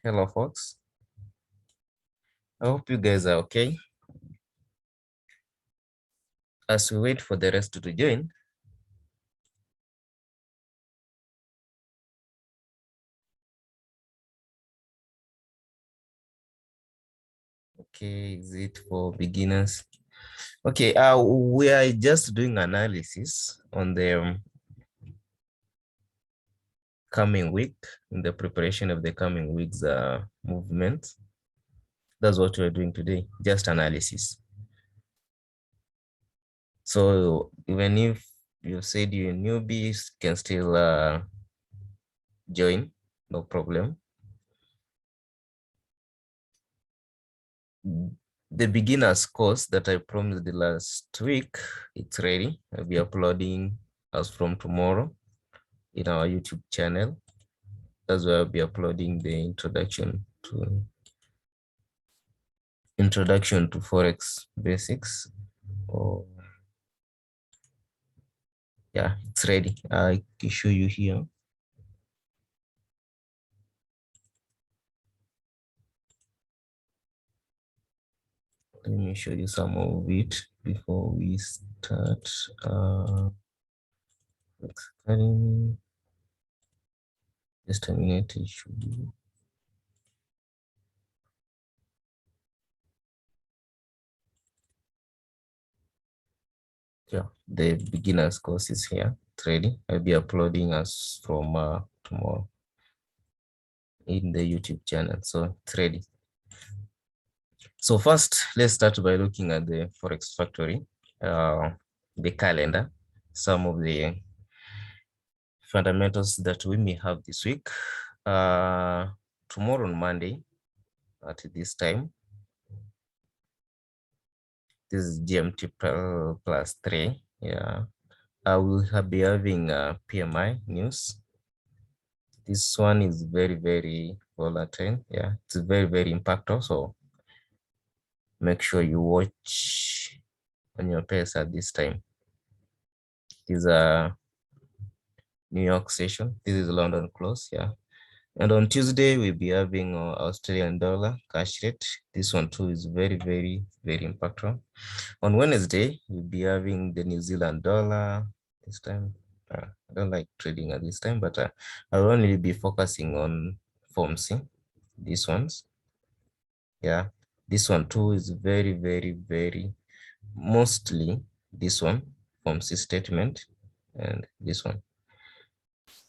Hello, folks. I hope you guys are okay. As we wait for the rest to join, okay, is it for beginners? Okay, we are just doing analysis on the coming week, in the preparation of the coming week's movement. That's what we're doing today, just analysis. So even if you said you're newbies, can still join, no problem. The beginners course that I promised the last week, it's ready. I'll be uploading as from tomorrow in our YouTube channel. That's where I'll be uploading the introduction to Forex basics. Oh, yeah, it's ready. I can show you here. Let me show you some of it before we start. Just a minute, it should be. Yeah, the beginners course is here. It's ready. I'll be uploading as from tomorrow in the YouTube channel. So it's ready. So first, let's start by looking at the Forex Factory, the calendar, some of the fundamentals that we may have this week. Tomorrow on Monday at this time, this is GMT plus 3. Yeah, I will be having PMI news. This one is very, very volatile. Yeah, it's very, very impactful. So make sure you watch on your pace at this time. This is a New York session. This is London close. Yeah. And on Tuesday, we'll be having Australian dollar cash rate. This one too is very, very, very impactful. On Wednesday, we'll be having the New Zealand dollar this time. I don't like trading at this time, but I'll only be focusing on Form C, these ones. Yeah, this one too is very, very, very, mostly this one, Form C statement, and this one.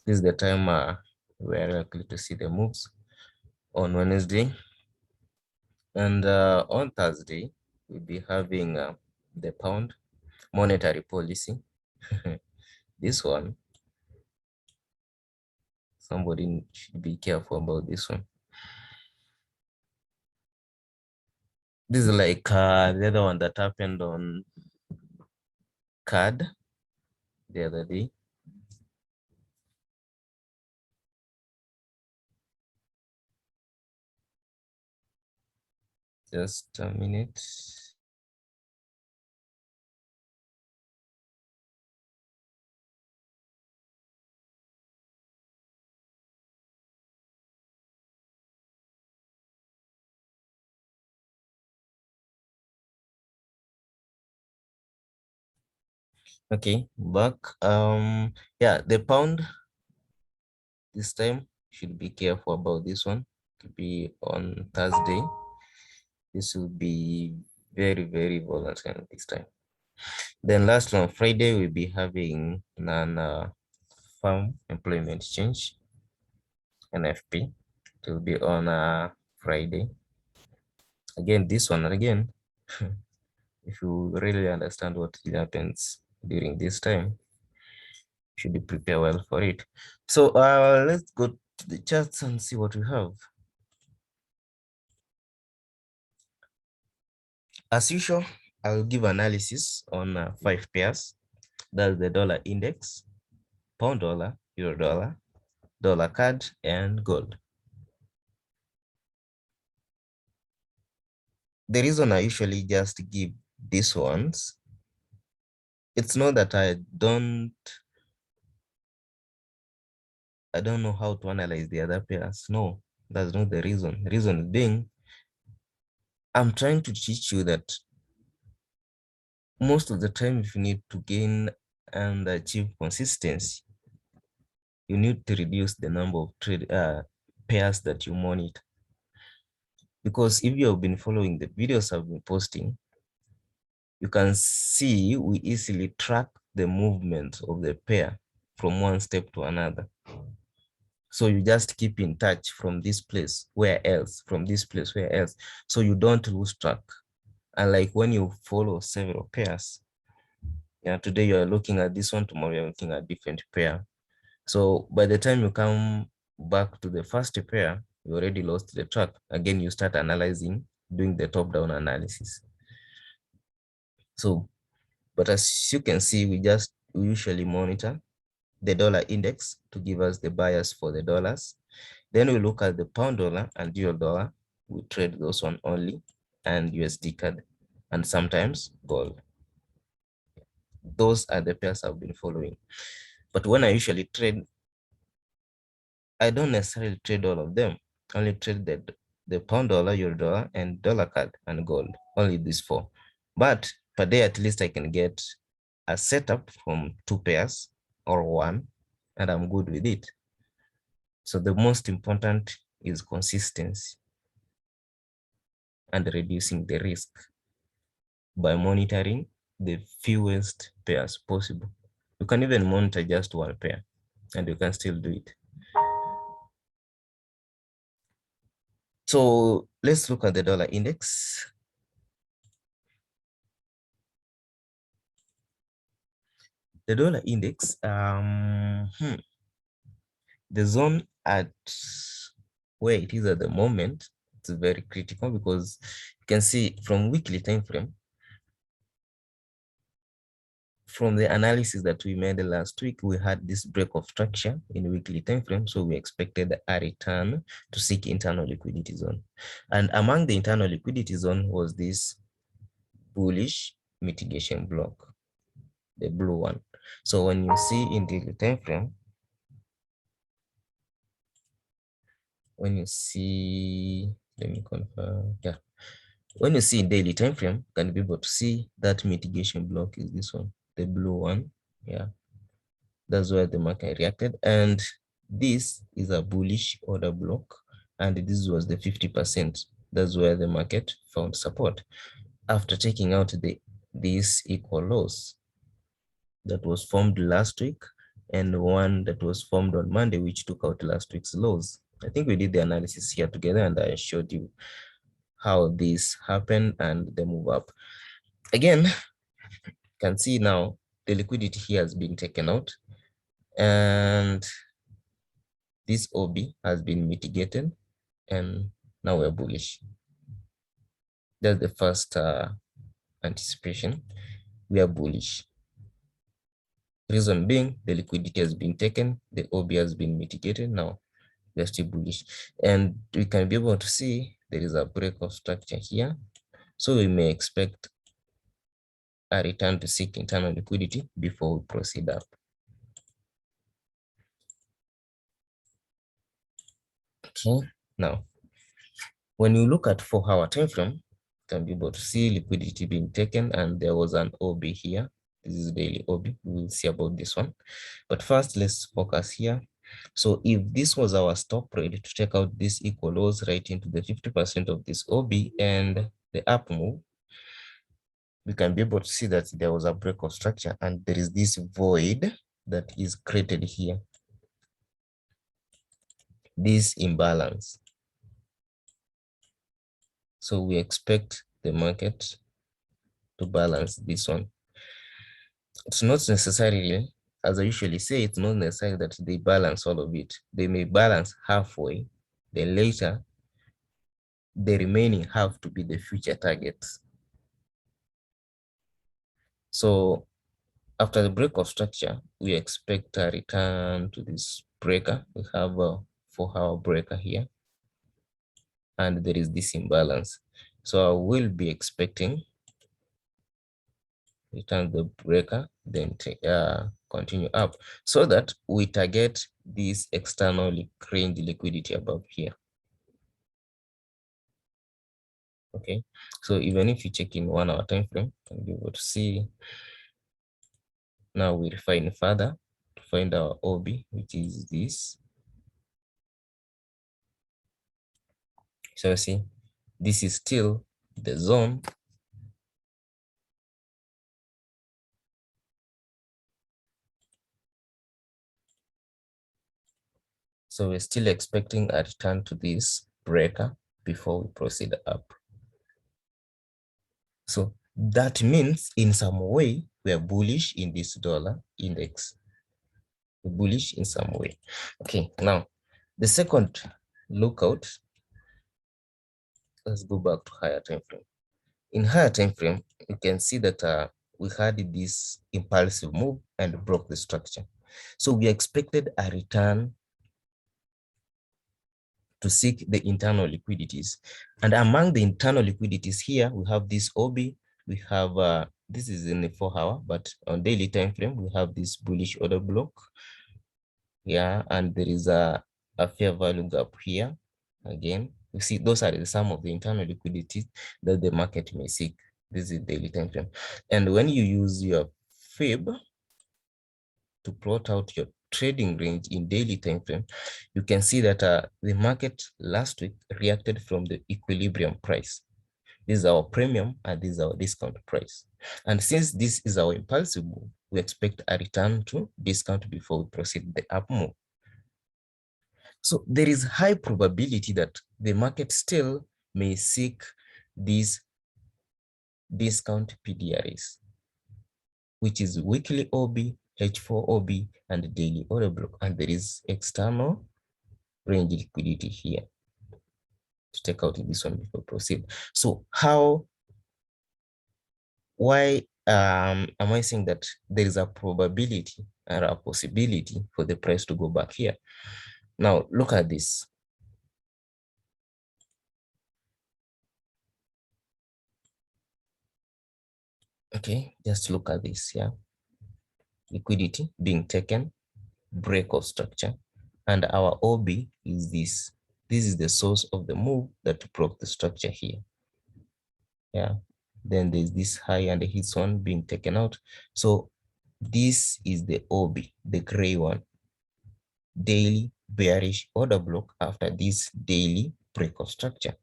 This is the time we're likely to see the moves on Wednesday. And on Thursday, we'll be having the pound monetary policy. This one, somebody should be careful about this one. This is like the other one that happened on CAD the other day. Just a minute. Okay, back. Yeah, the pound this time should be careful about this one. To be on Thursday. This will be very, very volatile this time. Then last on Friday, we'll be having non-farm employment change, NFP. It will be on Friday. Again, this one, again, if you really understand what happens during this time, you should be prepared well for it. So let's go to the charts and see what we have. As usual, I'll give analysis on 5 pairs. That's the dollar index, pound dollar, euro dollar, dollar CAD, and gold. The reason I usually just give these ones, it's not that I don't know how to analyze the other pairs. No, That's not the reason. The reason being, I'm trying to teach you that most of the time, if you need to gain and achieve consistency, you need to reduce the number of trade pairs that you monitor. Because if you have been following the videos I've been posting, you can see we easily track the movement of the pair from one step to another. So you just keep in touch from this place, where else, from this place, where else. So you don't lose track. And like when you follow several pairs, yeah, today you are looking at this one, tomorrow you're looking at different pair. So by the time you come back to the first pair, you already lost the track. Again, you start analyzing, doing the top-down analysis. So, but as you can see, we usually monitor the dollar index to give us the bias for the dollars. Then we look at the pound dollar and euro dollar. We trade those one only, and USD CAD, and sometimes gold. Those are the pairs I've been following. But when I usually trade, I don't necessarily trade all of them. I only trade the pound dollar, euro dollar, and dollar CAD and gold. Only these four. But per day, at least I can get a setup from 2 pairs or 1, and I'm good with it. So the most important is consistency and reducing the risk by monitoring the fewest pairs possible. You can even monitor just 1 pair and you can still do it. So let's look at the dollar index. The dollar index, the zone at where it is at the moment, it's very critical because you can see from weekly time frame, from the analysis that we made last week, we had this break of structure in weekly time frame. So we expected a return to seek internal liquidity zone. And among the internal liquidity zone was this bullish mitigation block, the blue one. So when you see in daily time frame, when you see, let me confirm, yeah. When you see in daily time frame, you can be able to see that mitigation block is this one, the blue one, yeah. That's where the market reacted. And this is a bullish order block. And this was the 50%. That's where the market found support. After taking out these equal lows that was formed last week and one that was formed on Monday, which took out last week's lows. I think we did the analysis here together and I showed you how this happened and the move up. Again, you can see now the liquidity here has been taken out and this OB has been mitigated and now we're bullish. That's the first anticipation. We are bullish. Reason being, the liquidity has been taken, the OB has been mitigated. Now we're still bullish. And we can be able to see there is a break of structure here. So we may expect a return to seek internal liquidity before we proceed up. Okay, now when you look at 4-hour time frame, you can be able to see liquidity being taken, and there was an OB here. This is daily OB. We'll see about this one. But first, let's focus here. So if this was our stop rate to take out this equal lows right into the 50% of this OB and the up move, we can be able to see that there was a break of structure and there is this void that is created here. This imbalance. So we expect the market to balance this one. It's not necessarily, as I usually say, it's not necessary that they balance all of it. They may balance halfway, then later, the remaining half to be the future targets. So after the break of structure, we expect a return to this breaker. We have a 4-hour breaker here, and there is this imbalance. So I will be expecting return the breaker, then continue up so that we target this external range liquidity above here. Okay, so even if you check in 1 hour time frame, and be able to see. Now we refine further to find our OB, which is this. So see, this is still the zone. So we're still expecting a return to this breaker before we proceed up. So that means in some way we are bullish in this dollar index. We're bullish in some way. Okay, now the second lookout, let's go back to higher time frame. In higher time frame, you can see that we had this impulsive move and broke the structure. So we expected a return to seek the internal liquidities. And among the internal liquidities here, we have this OB, we have, this is in the 4 hour, but on daily time frame, we have this bullish order block. Yeah, and there is a fair value gap here. Again, you see, those are some of the internal liquidities that the market may seek. This is daily time frame. And when you use your fib to plot out your trading range in daily time frame, you can see that the market last week reacted from the equilibrium price. This is our premium and this is our discount price. And since this is our impulsive move, we expect a return to discount before we proceed the up move. So there is high probability that the market still may seek these discount PDRs, which is weekly OB, H4 OB, and daily order block. And there is external range liquidity here to take out this one before proceed. So why am I saying that there is a probability or a possibility for the price to go back here? Now look at this. Okay, just look at this. Yeah, liquidity being taken, break of structure, and our OB is this. This is the source of the move that broke the structure here. Yeah, then there's this high and his one being taken out. So this is the OB, the gray one, daily bearish order block after this daily break of structure.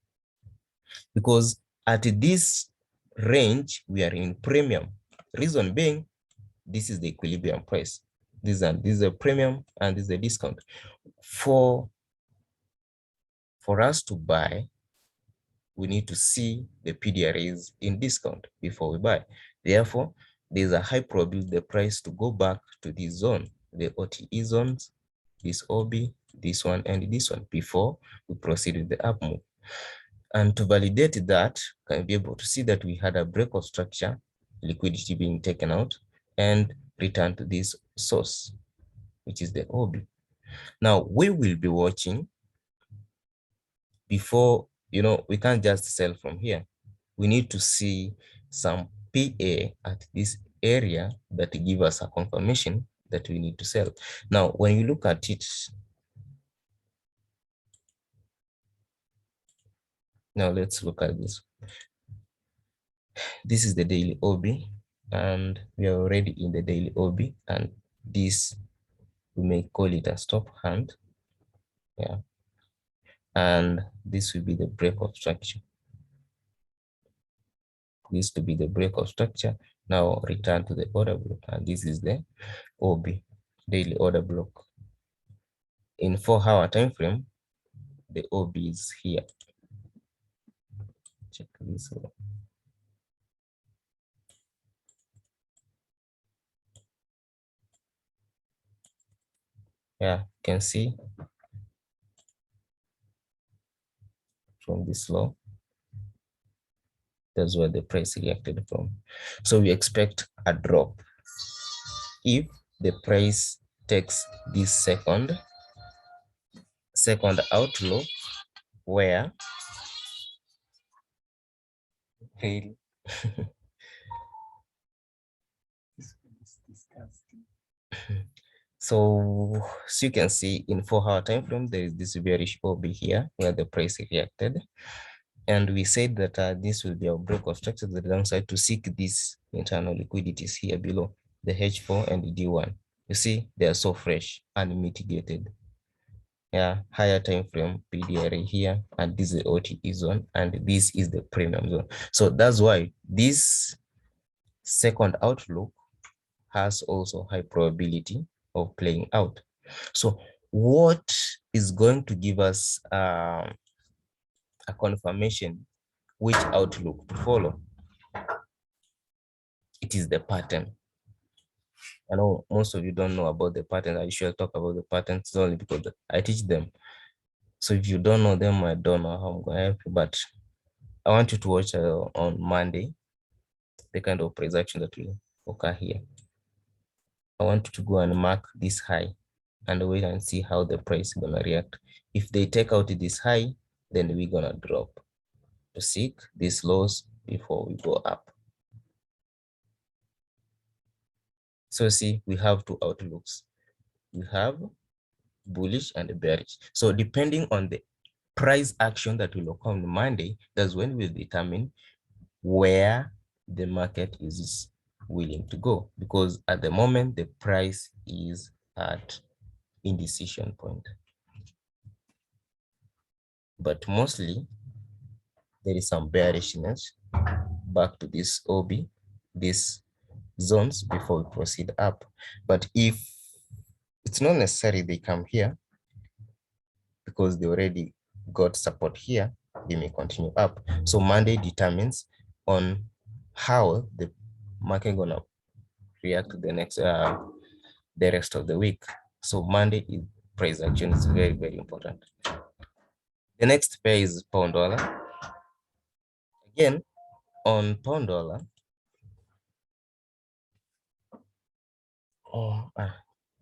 Because at this range, we are in premium. Reason being, this is the equilibrium price. This is a premium and this is a discount. For us to buy, we need to see the PDRs in discount before we buy. Therefore, there's a high probability the price to go back to this zone, the OTE zones, this OB, this one, and this one before we proceed with the up move. And to validate that, can be able to see that we had a break of structure, liquidity being taken out, and return to this source, which is the OB. Now, we will be watching before, we can't just sell from here. We need to see some PA at this area that give us a confirmation that we need to sell. Now, when you look at it, now let's look at this. This is the daily OB, and we are already in the daily OB, and this, we may call it a stop hand. Yeah. And this will be the break of structure. This to be the break of structure. Now return to the order block, and this is the OB, daily order block. In 4-hour time frame, the OB is here. Check this one. Yeah, you can see from this low, that's where the price reacted from. So we expect a drop if the price takes this second outlook where really so you can see in 4-hour time frame, there is this bearish OB here where the price reacted. And we said that this will be our break of structure to the downside to seek these internal liquidities here below, the H4 and the D1. You see, they are so fresh and mitigated. Yeah, higher time frame PDRA here, and this is the OTE zone, and this is the premium zone. So that's why this second outlook has also high probability of playing out. So what is going to give us a confirmation which outlook to follow? It is the pattern. I know most of you don't know about the pattern. I usually talk about the patterns only because I teach them. So if you don't know them, I don't know how I'm going to help you. But I want you to watch on Monday the kind of price action that will occur here. I want you to go and mark this high and wait and see how the price is going to react. If they take out this high, then we're going to drop to seek these lows before we go up. So see, we have two outlooks. We have bullish and bearish. So depending on the price action that will occur on Monday, that's when we'll determine where the market is willing to go. Because at the moment, the price is at indecision point. But mostly, there is some bearishness back to this OB, these zones before we proceed up. But if it's not necessary they come here because they already got support here, they may continue up. So Monday determines on how the market gonna react to the next the rest of the week. So Monday is price action is very, very important. The next pair is pound dollar. Again, on pound dollar,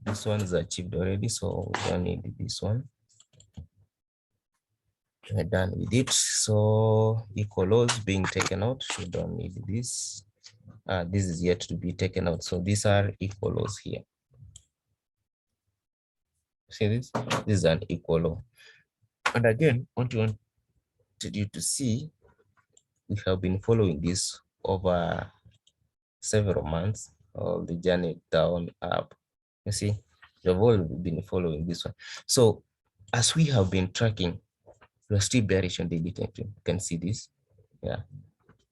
this one is achieved already, so we don't need this one. We're done with it. So equal lows being taken out. We don't need this. This is yet to be taken out. So these are equal lows here. See this? This is an equal low. And again, what you wanted you to see, we have been following this over several months, all the journey down, up. You see, we've all been following this one. So as we have been tracking, we're still bearish on daily time frame. You can see this. Yeah.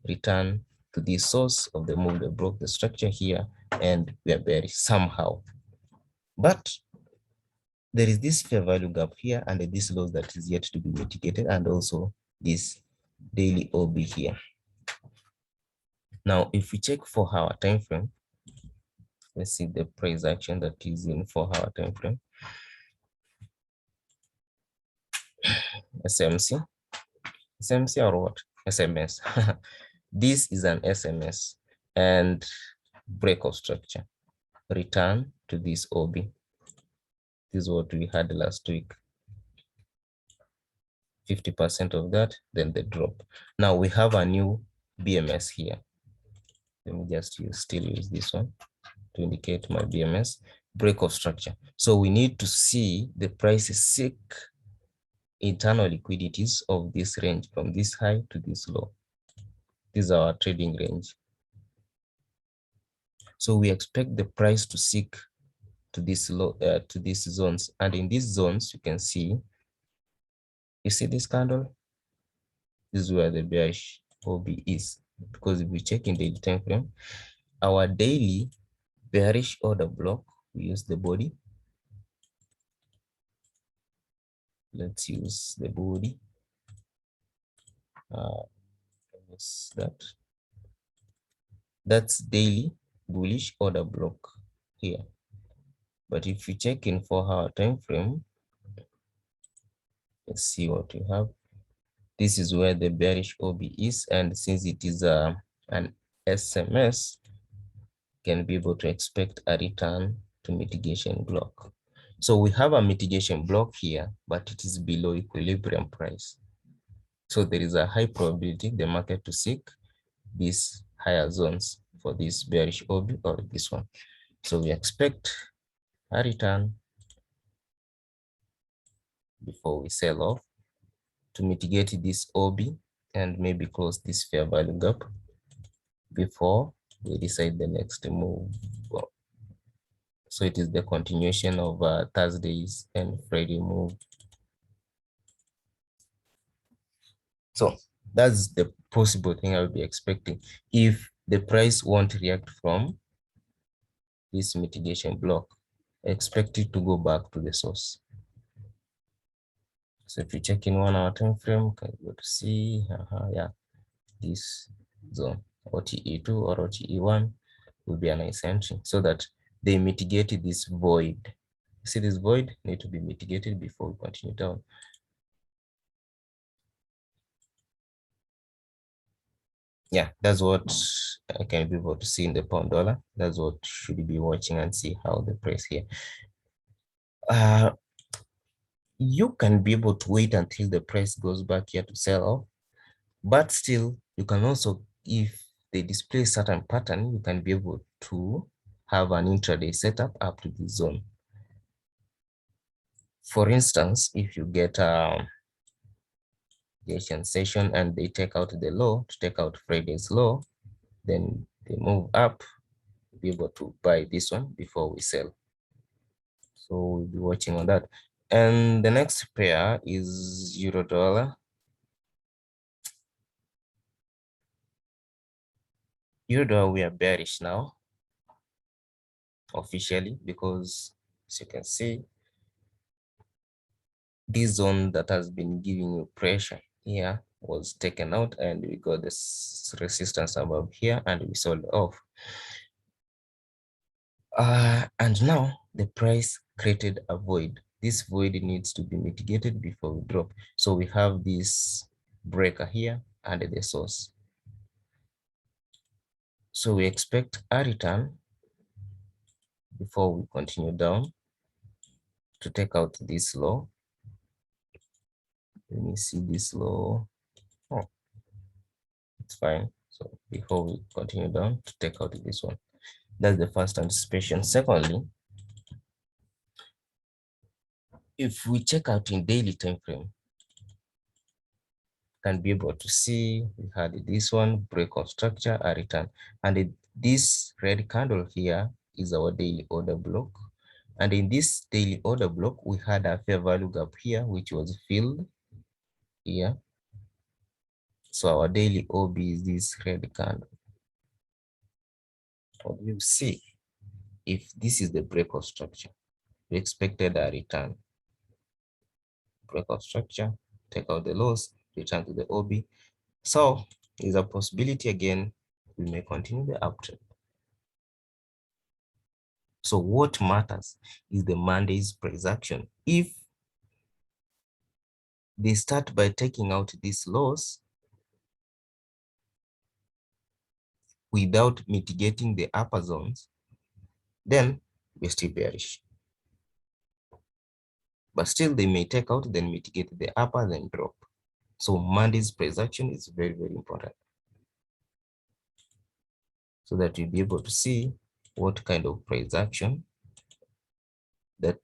Return to the source of the move that broke the structure here, and we are bearish somehow. But there is this fair value gap here, and this loss that is yet to be mitigated, and also this daily OB here. Now, if we check 4-hour time frame, let's see the price action that is in 4-hour time frame. SMC, SMC or what? SMS. This is an SMS and break of structure. Return to this OB. This is what we had last week. 50% of that, then the drop. Now we have a new BMS here. Let me just still use this one to indicate my BMS, break of structure. So we need to see the price seek internal liquidities of this range from this high to this low. This is our trading range. So we expect the price to seek to this low, to these zones, and in these zones you can see. You see this candle? This is where the bearish OB is, because if we check in the time frame, our daily bearish order block, we use the body. Let's use the body. That's daily bullish order block here. But if you check in 4-hour time frame, let's see what we have. This is where the bearish OB is, and since it is an SMS, can be able to expect a return to mitigation block. So we have a mitigation block here, but it is below equilibrium price. So there is a high probability the market to seek these higher zones for this bearish OB or this one. So we expect a return before we sell off to mitigate this OB and maybe close this fair value gap before we decide the next move. So it is the continuation of Thursday's and Friday move. So that's the possible thing I would be expecting if the price won't react from this mitigation block. Expect it to go back to the source. So if you check in 1 hour time frame, can go to see yeah, this zone OTE2 or OTE1 will be a nice entry so that they mitigate this void. See, this void need to be mitigated before we continue down. Yeah, that's what I can be able to see in the pound dollar. That's what should be watching and see how the price here. You can be able to wait until the price goes back here to sell off, but still you can also, if they display certain pattern, you can be able to have an intraday setup up to this zone. For instance, if you get a session and they take out the low to take out Friday's low, then they move up, be able to buy this one before we sell. So we'll be watching on that. And the next pair is euro dollar. Euro dollar, we are bearish now officially, because as you can see, this zone that has been giving you pressure here was taken out, and we got this resistance above here and we sold off. And now the price created a void. This void needs to be mitigated before we drop. So we have this breaker here and the source. So we expect a return before we continue down to take out this low. Let me see this low. Oh, it's fine. So before we continue down to take out this one. That's the first anticipation. Secondly, if we check out in daily time frame, can be able to see we had this one break of structure, a return, and this red candle here is our daily order block. And in this daily order block, we had a fair value gap here, which was filled here. So our daily OB is this red candle. What you see, if this is the break of structure, we expected a return. Break of structure, take out the loss, return to the OB. So there's a possibility again, we may continue the uptrend. So what matters is the Monday's price action. If they start by taking out this loss without mitigating the upper zones, then we're still bearish. But still they may take out, then mitigate the upper, then drop. So Monday's price action is very, very important, so that you'll be able to see what kind of price action that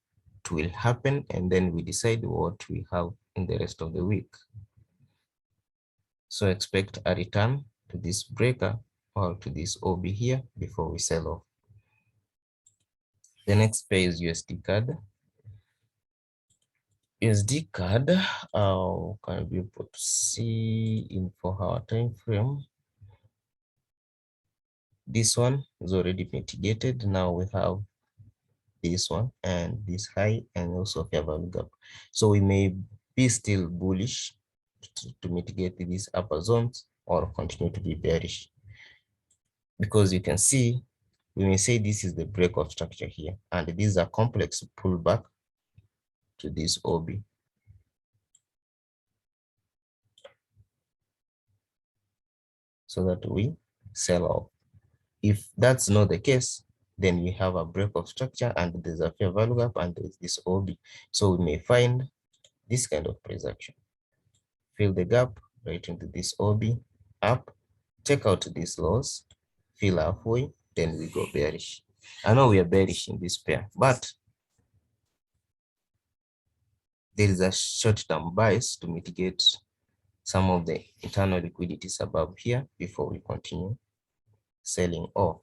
will happen, and then we decide what we have in the rest of the week. So expect a return to this breaker or to this OB here before we sell off. The next pair is USD CAD. USD CAD, can be able to see in 4-hour time frame. This one is already mitigated. Now we have this one and this high, and also fair value gap. So we may be still bullish to mitigate these upper zones, or continue to be bearish, because you can see we may say this is the break of structure here, and this is a complex pullback to this OB. So that we sell off. If that's not the case, then we have a break of structure and there's a fair value gap and there's this OB. So we may find this kind of price action. Fill the gap right into this OB, up, take out this loss, fill halfway, then we go bearish. I know we are bearish in this pair, but there is a short-term bias to mitigate some of the internal liquidities above here before we continue selling off.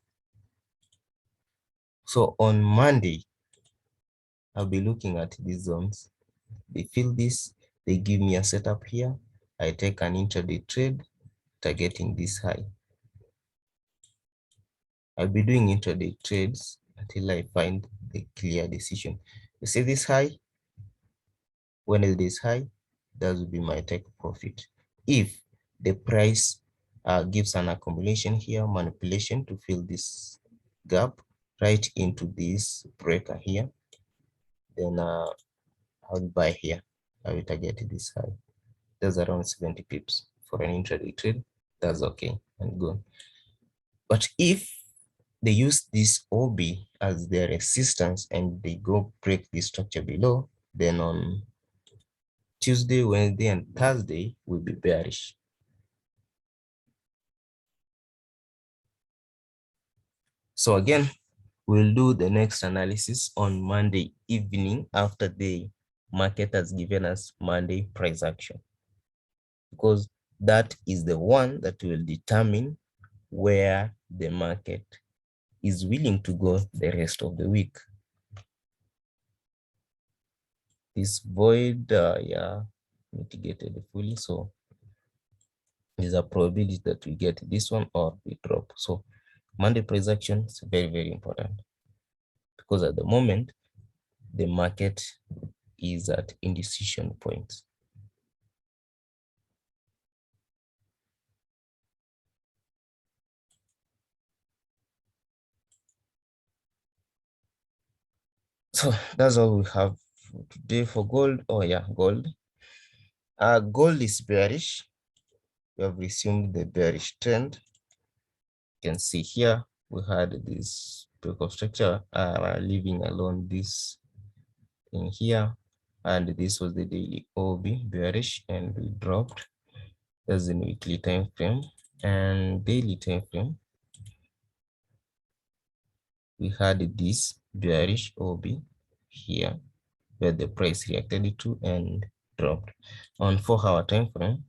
So on Monday, I'll be looking at these zones. They fill this, they give me a setup here. I take an intraday trade, targeting this high. I'll be doing intraday trades until I find the clear decision. You see this high? When it is high, that will be my take profit. If the price gives an accumulation here, manipulation to fill this gap right into this breaker here, then I'll buy here. I will target this high. That's around 70 pips for an intraday trade. That's okay and good. But if they use this OB as their resistance and they go break the structure below, then on Tuesday, Wednesday, and Thursday will be bearish. So again, we'll do the next analysis on Monday evening after the market has given us Monday price action, because that is the one that will determine where the market is willing to go the rest of the week. This void, yeah, mitigated fully. So there's a probability that we get this one or we drop. So Monday price action is very, very important, because at the moment, the market is at indecision points. So that's all we have for today for gold. Oh yeah, gold. Gold is bearish. We have resumed the bearish trend. You can see here we had this break of structure, leaving alone this thing here, and this was the daily OB bearish, and we dropped. That's in weekly time frame and daily time frame. We had this bearish OB here, where the price reacted to and dropped. On 4-hour time frame,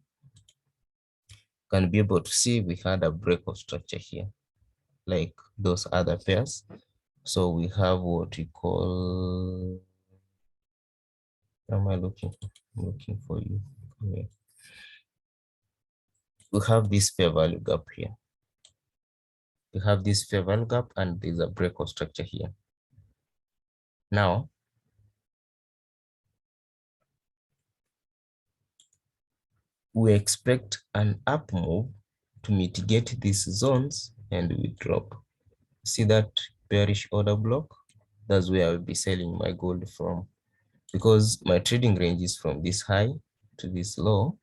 can be able to see we had a break of structure here, like those other pairs. So we have what we call, am I looking for? I'm looking for you. Okay. We have this fair value gap here. We have this fair value gap and there's a break of structure here. Now, we expect an up move to mitigate these zones and we drop. See that bearish order block? That's where I'll be selling my gold from, because my trading range is from this high to this low.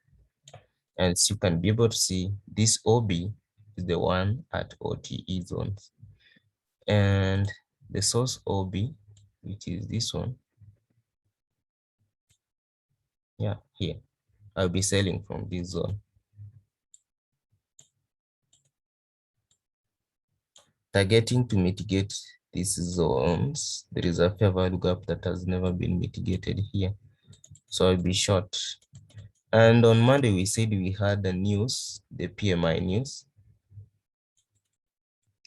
And so you can be able to see this OB is the one at OTE zones. And the source OB, which is this one, yeah, here. I'll be selling from this zone. Targeting to mitigate these zones, there is a fair value gap that has never been mitigated here. So I'll be short. And on Monday, we said we had the news, the PMI news.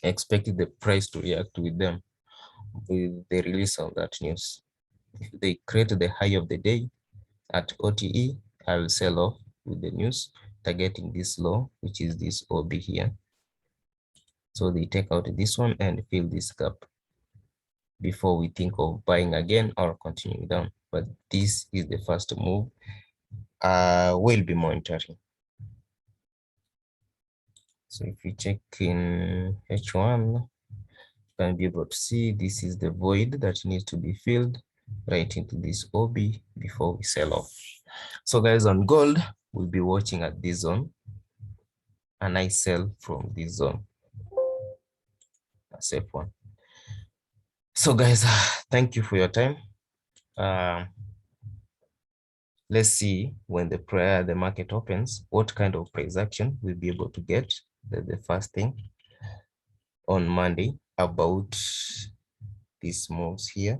I expected the price to react with them with the release of that news. If they create the high of the day at OTE, I will sell off with the news, targeting this low, which is this OB here. So they take out this one and fill this gap before we think of buying again or continuing down. But this is the first move. We'll be monitoring. So if we check in H1, you can be able to see this is the void that needs to be filled right into this OB before we sell off. So guys, on gold, we'll be watching at this zone and I sell from this zone, a safe one. So guys, thank you for your time. Let's see when the market opens, what kind of price action we'll be able to get. The first thing on Monday about these moves here.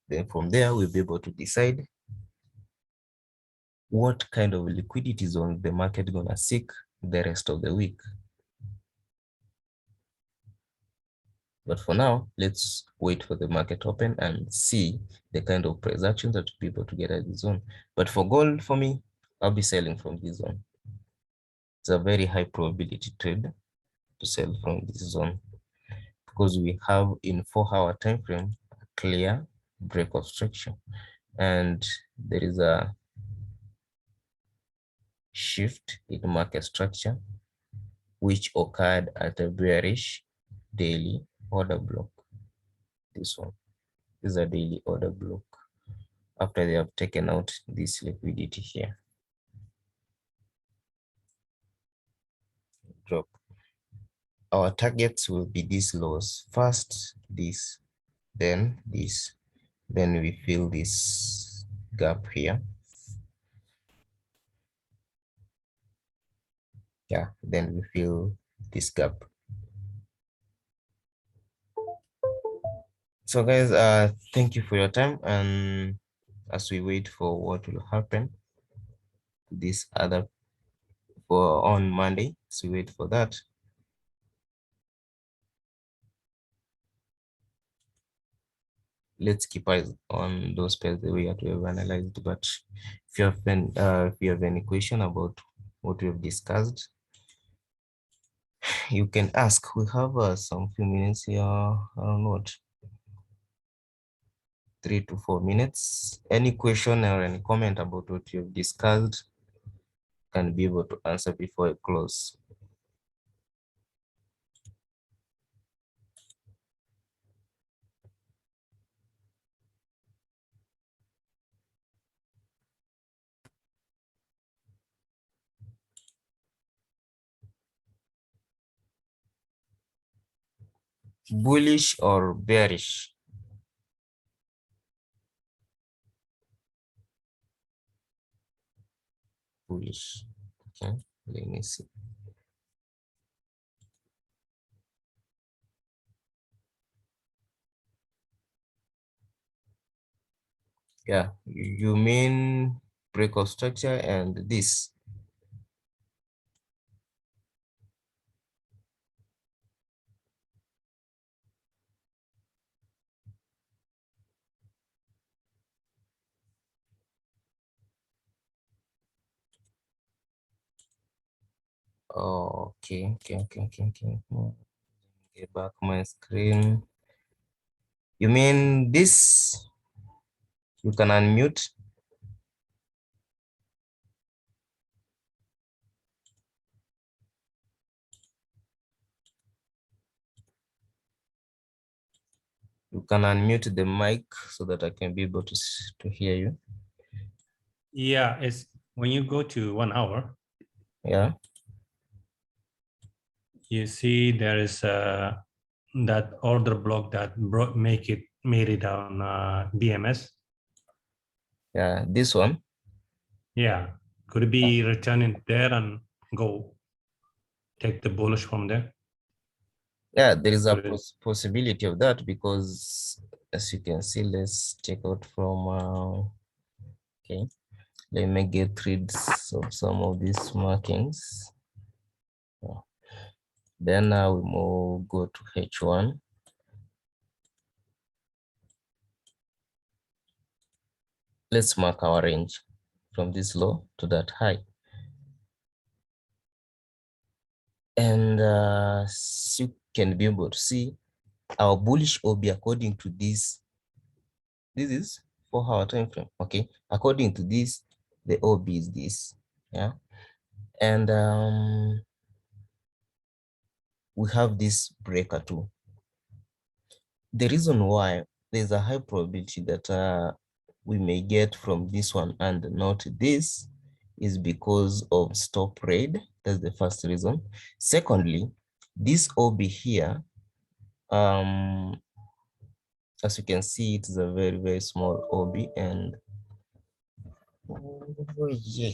Then from there, we'll be able to decide what kind of liquidity zone the market gonna seek the rest of the week. But for now, let's wait for the market open and see the kind of price actions that people to get at this zone. But for gold, for me, I'll be selling from this zone. It's a very high probability trade to sell from this zone because we have in 4-hour time frame a clear break of structure, and there is a shift in market structure which occurred at a bearish daily order block. This one is a daily order block after they have taken out this liquidity here. Drop. Our targets will be these lows. First this, then this, then we fill this gap here. Yeah, then we fill this gap. So guys, thank you for your time, and as we wait for what will happen this other for on Monday, so we wait for that. Let's keep eyes on those pairs the way that we have analyzed. But if you have any question about what we have discussed, you can ask. We have some few minutes here. I don't know, 3 to 4 minutes. Any question or any comment about what you've discussed can be able to answer before I close. Bullish or bearish? Bullish. Okay, let me see. Yeah, you mean break of structure and this? Oh, okay. Get back my screen. You mean this? You can unmute. You can unmute the mic so that I can be able to hear you. Yeah, it's when you go to 1 hour. Yeah. You see there is that order block that made it on BMS. Yeah, this one. Yeah, could it be returning there and go take the bullish from there? Yeah, there is a possibility of that because as you can see, let's check out from okay, let me get rid of some of these markings. Yeah. Then we go to H1. Let's mark our range from this low to that high. And you can be able to see our bullish OB according to this. This is 4-hour time frame. Okay, according to this, the OB is this. Yeah, and we have this breaker too. The reason why there's a high probability that we may get from this one and not this is because of stop trade. That's the first reason. Secondly, this OB here, as you can see, it is a very, very small OB, and oh yeah,